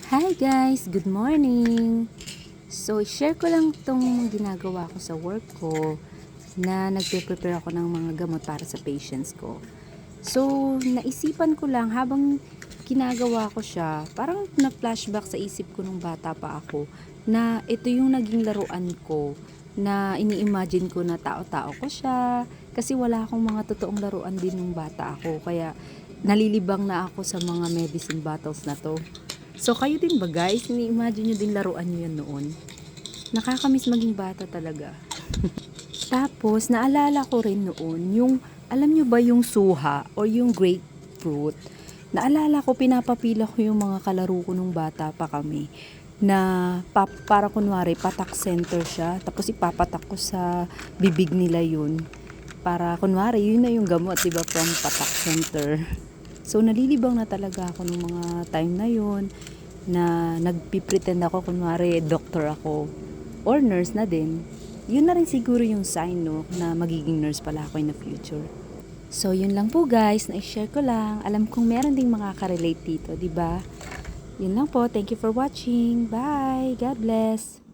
Hi guys! Good morning! So, share ko lang itong ginagawa ko sa work ko na nagpe-prepare ako ng mga gamot para sa patients ko. So, naisipan ko lang habang ginagawa ko siya, parang na-flashback sa isip ko nung bata pa ako na ito yung naging laruan ko na ini-imagine ko na tao-tao ko siya kasi wala akong mga totoong laruan din nung bata ako kaya nalilibang na ako sa mga medicine bottles na to. So, kayo din ba guys? Ni-imagine nyo din laruan nyo yan noon? Nakakamiss maging bata talaga. Tapos, naalala ko rin noon, yung, alam nyo ba yung suha or yung grapefruit? Naalala ko, pinapapila ko yung mga kalaro ko nung bata pa kami na para kunwari patak center siya tapos ipapatak ko sa bibig nila yun para kunwari yun na yung gamot, diba, from patak center. So, nalilibang na talaga ako nung mga time na yun na nagpipretend ako kunwari doctor ako or nurse na din. Yun na rin siguro yung sign, no, na magiging nurse pala ako in the future. So, yun lang po guys, na-share ko lang. Alam kong meron ding makaka-relate dito, di ba? Yun lang po. Thank you for watching. Bye! God bless!